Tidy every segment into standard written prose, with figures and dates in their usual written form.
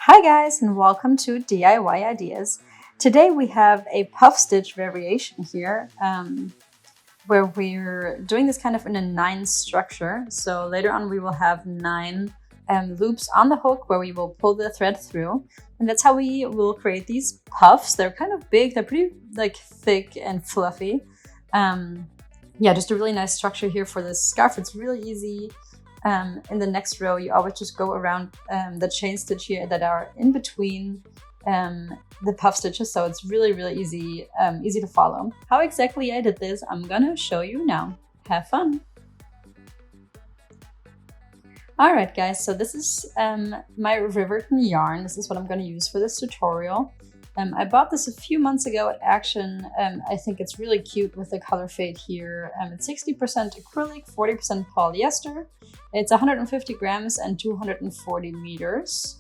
Hi guys, and welcome to DIY Ideas. Today we have a puff stitch variation here where we're doing this kind of in a 9 structure. So later on we will have 9 loops on the hook where we will pull the thread through, and that's how we will create these puffs. They're kind of big, they're pretty thick and fluffy. Yeah, just a really nice structure here for this scarf. It's really easy. In the next row, you always just go around the chain stitch here that are in between the puff stitches, so it's really easy to follow. How exactly I did this, I'm gonna show you now. Have fun! Alright guys, so this is my Riverton yarn. This is what I'm gonna use for this tutorial. I bought this a few months ago at Action. I think it's really cute with the color fade here. It's 60% acrylic, 40% polyester. It's 150 grams and 240 meters.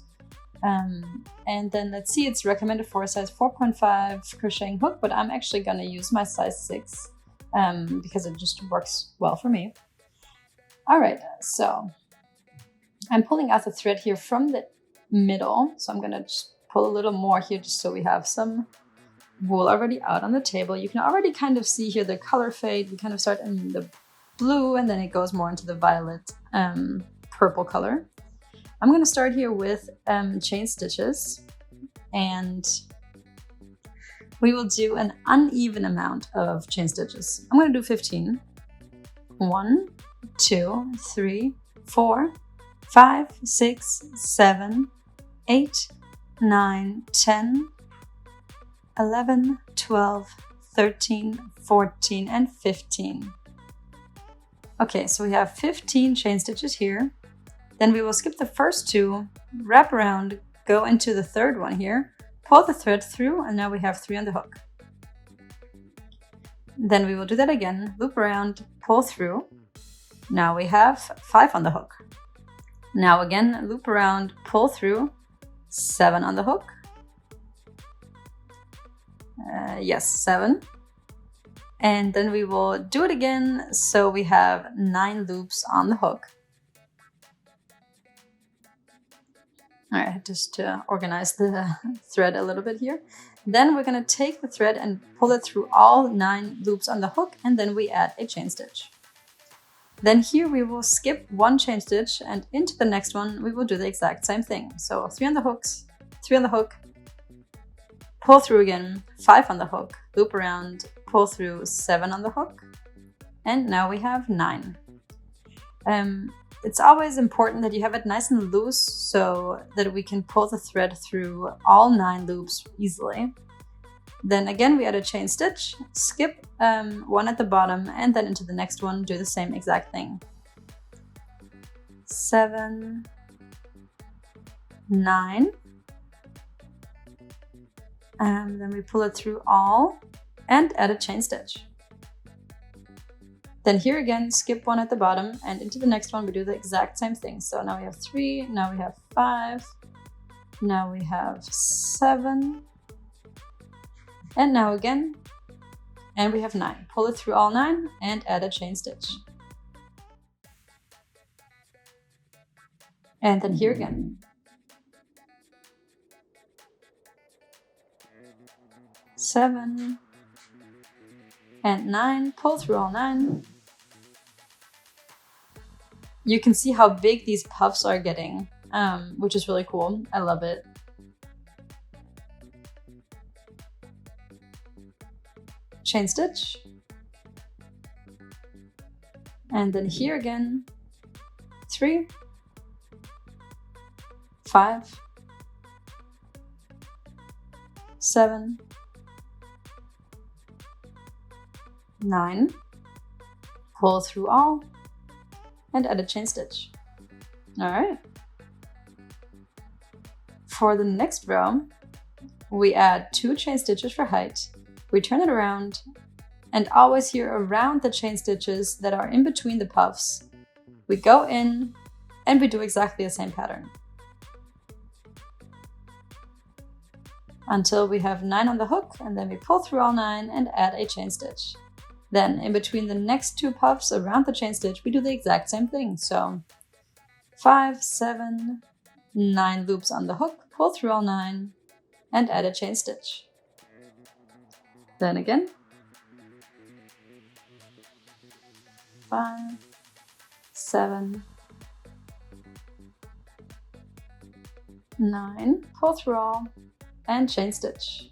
And then let's see, it's recommended for a size 4.5 crocheting hook, but I'm actually gonna use my size 6 because it just works well for me. All right, so I'm pulling out the thread here from the middle. So I'm gonna just pull a little more here just so we have some wool already out on the table. You can already kind of see here the color fade. We kind of start in the blue and then it goes more into the violet purple color. I'm going to start here with chain stitches, and we will do an uneven amount of chain stitches. I'm going to do 15. 1, 2, 3, 4, 5, 6, 7, 8, 9, 10, 11, 12, 13, 14, and 15. Okay, so we have 15 chain stitches here. Then we will skip the first 2, wrap around, go into the third one here, pull the thread through, and now we have 3 on the hook. Then we will do that again, loop around, pull through. Now we have 5 on the hook. Now again, loop around, pull through, 7 on the hook. Yes, 7. And then we will do it again, so we have 9 loops on the hook. All right, just to organize the thread a little bit here. Then we're gonna take the thread and pull it through all 9 loops on the hook, and then we add a chain stitch. Then here we will skip 1 chain stitch, and into the next one we will do the exact same thing. So 3 on the hooks, 3 on the hook, pull through again, 5 on the hook, loop around, pull through, 7 on the hook, and now we have 9. It's always important that you have it nice and loose so that we can pull the thread through all 9 loops easily. Then again we add a chain stitch, skip 1 at the bottom, and then into the next one do the same exact thing. 7, 9, and then we pull it through all and add a chain stitch. Then here again, skip 1 at the bottom, and into the next one we do the exact same thing. So now we have 3, now we have 5, now we have 7, and now again, and we have 9. Pull it through all 9 and add a chain stitch. And then here again. 7 and 9, pull through all 9. You can see how big these puffs are getting, which is really cool. I love it. Chain stitch. And then here again, 3, 5, 7, 9, pull through all, and add a chain stitch. All right. For the next row, we add 2 chain stitches for height. We turn it around, and always here around the chain stitches that are in between the puffs, we go in and we do exactly the same pattern until we have 9 on the hook, and then we pull through all 9 and add a chain stitch. Then in between the next 2 puffs around the chain stitch, we do the exact same thing. So 5, 7, 9 loops on the hook, pull through all 9, and add a chain stitch. Then again, 5, 7, 9, pull through all, and chain stitch.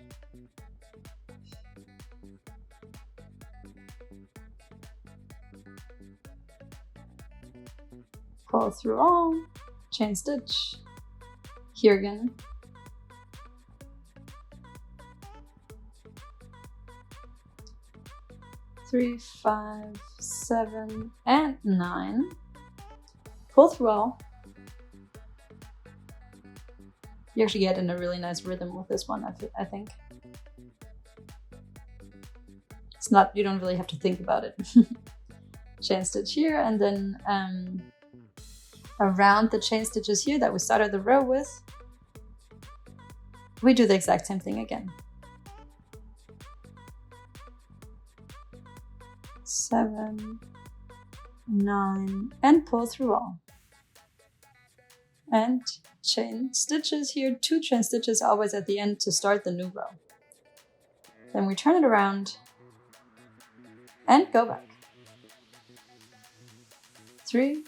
Pull through all, chain stitch. Here again. 3, 5, 7, and 9. Pull through all. You actually get in a really nice rhythm with this one, I think. It's not, you don't really have to think about it. Chain stitch here, and then around the chain stitches here that we started the row with, we do the exact same thing again. 7, 9, and pull through all. And chain stitches here, 2 chain stitches always at the end to start the new row. Then we turn it around and go back. 3,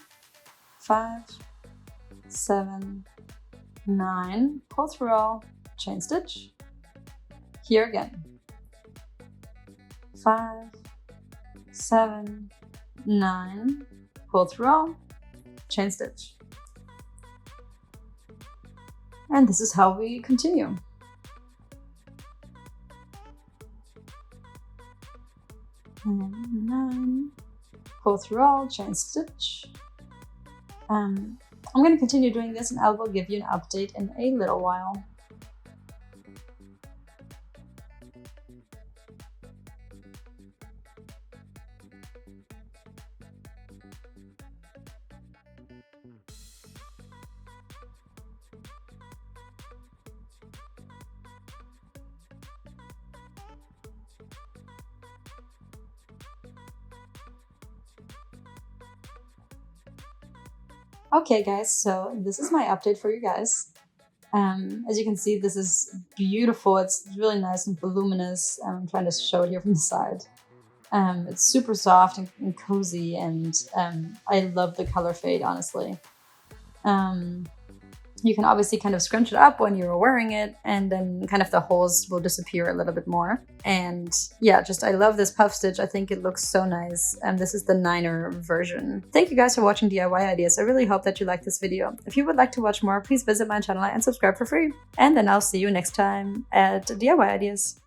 5, 7, 9, pull through all, chain stitch. Here again. 5, 7, 9, pull through all, chain stitch. And this is how we continue. And 9, pull through all, chain stitch. I'm going to continue doing this, and I will give you an update in a little while. Okay guys, so this is my update for you guys. As you can see, this is beautiful. It's really nice and voluminous. I'm trying to show it here from the side. It's super soft and cozy, and I love the color fade, honestly. You can obviously kind of scrunch it up when you're wearing it, and then kind of the holes will disappear a little bit more. And yeah, just I love this puff stitch. I think it looks so nice. This is the 9er version. Thank you guys for watching DIY ideas. I really hope that you liked this video. If you would like to watch more, please visit my channel and subscribe for free. And then I'll see you next time at DIY ideas.